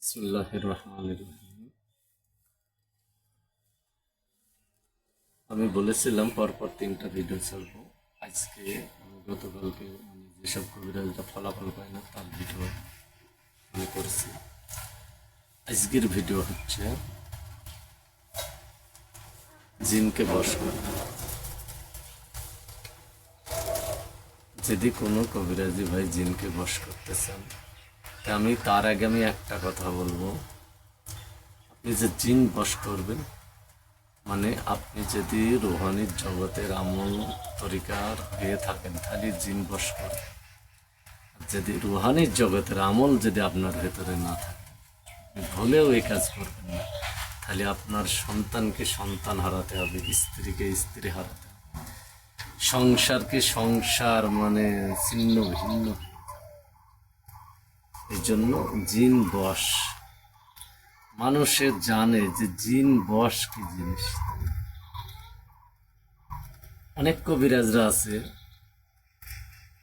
বিসমিল্লাহির রহমানির রহিম। আমি বলেছিলাম পরপর 3টা ভিডিও ছাড়বো। আজকে আমি গতকালকে যেসব কবিরাজরা ফলাফল পায় না তার ভিডিও আমি করছি। আজকের ভিডিও হচ্ছে জিনকে বশ করা। যদি কোনো কবিরাজি ভাই জিনকে বশ করতে চান, তা আমি তার আগে একটা কথা বলবো। আপনি যে জিন বশ করবেন, মানে আপনি যদি রুহানির জগতের আমল তরিকার হয়ে থাকেন তাহলে জিন বশ করবেন। যদি রুহানির জগতের আমল যদি আপনার ভেতরে না থাকে, আপনি ভুলেও এই কাজ করবেন না। তাহলে আপনার সন্তানকে সন্তান হারাতে হবে, স্ত্রীকে স্ত্রী হারাতে হবে, সংসারকে সংসার মানে ছিন্ন ভিন্ন। এই জন্য জিন বশ, মানুষের জানে যে জিন বশ কি জিনিস। অনেক কবিরাজরা আছে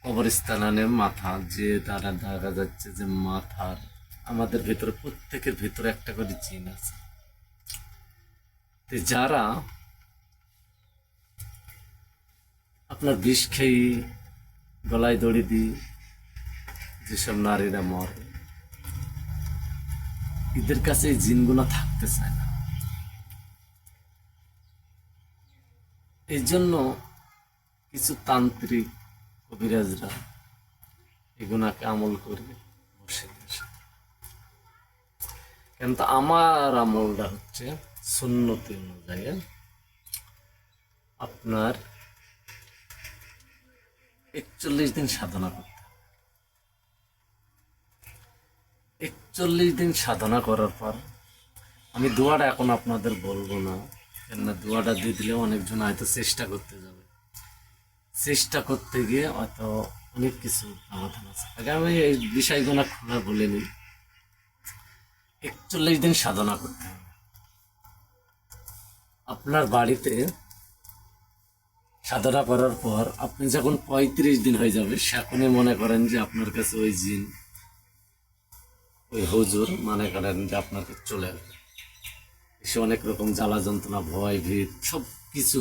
কবরস্থানে মাথা, যে তারা দেখা যাচ্ছে যে মাথার আমাদের ভেতরে প্রত্যেকের ভেতরে একটা করে জিন আছে। যারা আপনার বিষ খেয়ে গলায় দড়ি দিয়ে যেসব নারীরা মরে, এদের কাছে এই জিনগুলো থাকতে চায় না। এই জন্য কিছু তান্ত্রিক কবিরাজরা এগুনাকে আমল করে বসে গেছে। কিন্তু আমার আমলটা হচ্ছে সুন্নতি অনুযায়ী। আপনার 41 দিন সাধনা করতে হবে। 41 দিন সাধনা করার পর আমি দোয়াটা এখন আপনাদের বলবো না, কেননা দোয়াটা দিয়ে দিলে অনেকজন হয়তো চেষ্টা করতে যাবে। চেষ্টা করতে গিয়ে হয়তো অনেক কিছু সমাধান আছে। আগে আমি এই বিষয়গুলো খোলা বলে নিই। 41 দিন সাধনা করতে হবে। আপনার বাড়িতে সাধনা করার পর আপনি যখন 35 দিন হয়ে যাবে, সেখনই মনে করেন যে আপনার কাছে ওই জিন, ওই হুজুর মনে করেন যে আপনার কাছে চলে আসবে। এসে অনেক রকম জ্বালা যন্ত্রণা, ভয় ভীত সব কিছু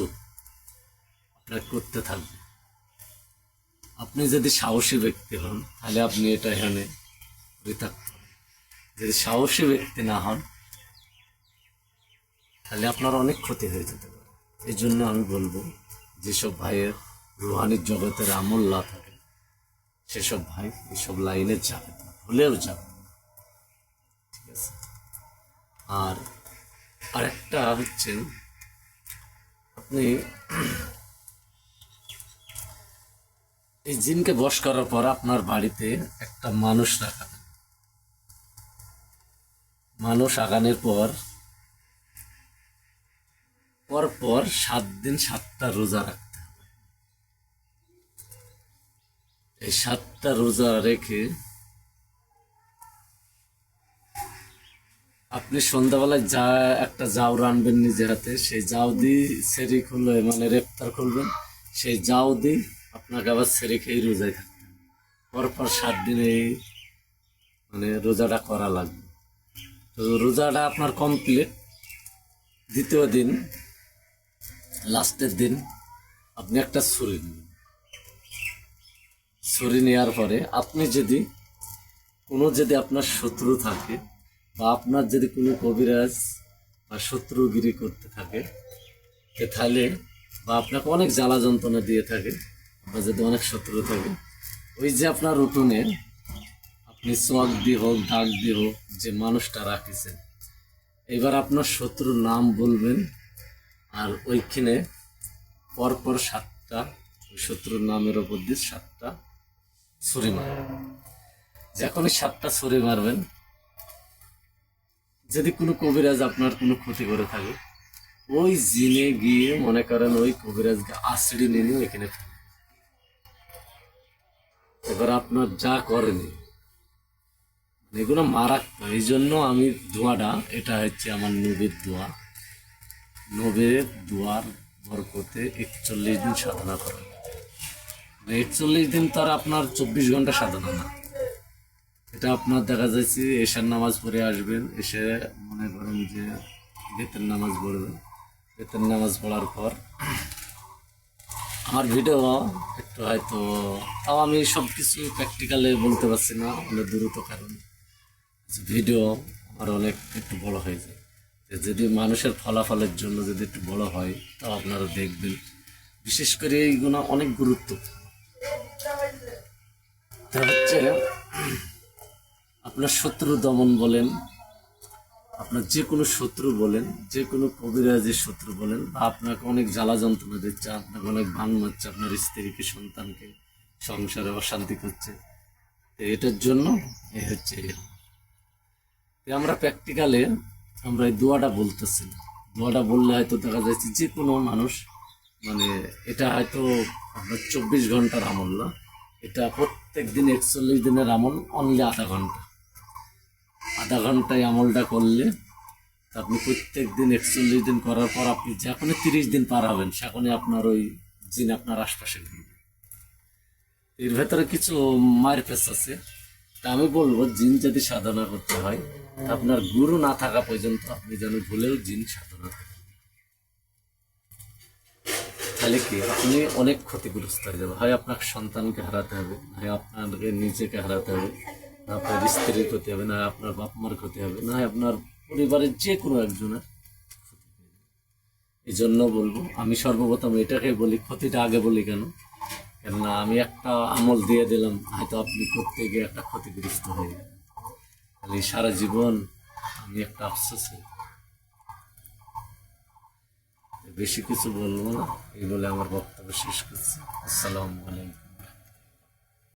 আপনার করতে থাকবে। আপনি যদি সাহসী ব্যক্তি হন তাহলে আপনি এটা এখানে থাকতে হবে। যদি সাহসী ব্যক্তি না হন তাহলে আপনার অনেক ক্ষতি হয়ে যেতে পারে। এই জন্য আমি বলবো, যেসব ভাইয়ের রুহানির জগতের আমল না থাকে সেসব ভাই এসব লাইনে যাবে না, ভুলেও যাবে না। ঠিক আছে। আর আরেকটা হচ্ছে, আপনি এই জিনকে বশ করার পর আপনার বাড়িতে একটা মানুষ রাখাবেন। মানুষ আগানোর পর পর 7 দিন 7টা রোজা রাখতে হবে। এই 7টা রোজা রেখে আপনি সন্ধ্যাবেলায় একটা জাউ রানবেন নিজের হাতে। সেই জাউ দিয়ে সেরি খুলবে, মানে রেফতার খুলবেন। সেই জাউ দিয়ে আপনাকে আবার সেরি খেয়ে রোজায় থাকতে হবে। পরপর 7 দিনে মানে রোজাটা করা লাগবে। তো রোজাটা আপনার কমপ্লিট। দ্বিতীয় দিন, লাস্টের দিন আপনি একটা ছুরি নেবেন। ছুরি নেওয়ার পরে আপনি যদি আপনার শত্রু থাকে, বা আপনার যদি কোনো কবিরাজ বা শত্রুগিরি করতে থাকে, তাহলে বা আপনাকে অনেক জ্বালা যন্ত্রণা দিয়ে থাকে, আপনার যদি অনেক শত্রু থাকে, ওই যে আপনার উঠোনে আপনি চক দিয়ে হোক, দাগ দিয়ে হোক, যে মানুষটা রাখিছেন, এবার আপনার শত্রুর নাম বলবেন। আর ওইখানে পরপর 7টা ওই শত্রুর নামের ওপর দিয়ে 7টা ছুরি মারবেন। যখনই 7টা ছুরি মারবেন, যদি কোনো কবিরাজ আপনার কোনো ক্ষতি করে থাকে, ওই জিনে গিয়ে মনে করেন ওই কবিরাজকে আশ্রয় নিয়ে এখানে ফেলবে। এবার আপনার যা করেনি এগুলো মারাত্মক। এই জন্য আমি দোয়াটা, এটা হচ্ছে আমার নবীর দোয়া। নবীর দোয়ার বরকতে 41 দিন সাধনা করেন। 41 দিন তো আর আপনার 24 ঘন্টা সাধনা না। এটা আপনার দেখা যাচ্ছে এশার নামাজ পড়ে আসবেন, এসে মনে করেন যে বেতের নামাজ পড়বেন, বেতের নামাজ পড়ার পর আমার ভিডিও একটু হয়তো, তাও আমি সব কিছু প্র্যাকটিক্যালে বলতে পারছি না অনেক দ্রুত কারণে, ভিডিও আমার অনেক একটু বড় হয়ে যায়। যদি মানুষের ফলাফলের জন্য যদি একটু বড় হয় তাও আপনারা দেখবেন। বিশেষ করে এইগুলো অনেক গুরুত্বপূর্ণ। তা হচ্ছে আপনার শত্রু দমন বলেন, আপনার যে কোনো শত্রু বলেন, যে কোনো কবিরাজের শত্রু বলেন, বা আপনাকে অনেক জ্বালা যন্ত্রণা দিচ্ছে, আপনাকে অনেক ভাঙ মারছে, আপনার স্ত্রীকে, সন্তানকে, সংসারে অশান্তি করছে, তো এটার জন্য হচ্ছে আমরা প্র্যাকটিক্যালে আমরা এই দোয়াটা বলতেছি না। দোয়াটা বললে হয়তো দেখা যাচ্ছে যে কোনো মানুষ, মানে এটা হয়তো আপনার 24 ঘন্টার আমল না, এটা প্রত্যেক দিন 41 দিনের আমল, অনলি আধা ঘন্টায় আমলটা করলে আপনি প্রত্যেক দিন 41 দিন করার পর আপনি যখনই 30 দিন পার হবেন সেখানে আপনার ওই জিন আপনার আশপাশে ঘুরবে। এর ভেতরে কিছু মায়ের পেশ আছে। তা আমি বলবো জিন যদি সাধনা করতে হয় আপনার গুরু না থাকা পর্যন্ত আপনি যেন ভুলেও জিন সাধনা করেন, তাহলে কি আপনি অনেক ক্ষতিগ্রস্ত হয়ে যাবে। হয় আপনার সন্তানকে হারাতে হবে, হয় আপনাকে নিজেকে হারাতে হবে, না আপনার স্ত্রীর ক্ষতি হবে, না আপনার বাপ মার ক্ষতি হবে, না আপনার পরিবারের যে কোনো একজনের। এই জন্য বলবো, আমি সর্বপ্রথম এটাকে বলি, ক্ষতিটা আগে বলি কেন, কেননা আমি একটা আমল দিয়ে দিলাম, হয়তো আপনি করতে গিয়ে একটা ক্ষতিগ্রস্ত হয়ে গেলেন, তাহলে সারা জীবন আমি একটা আফসোসে। বেশি কিছু বলবো না, এই বলে আমার বক্তব্য শেষ করছি। আসসালামু আলাইকুম।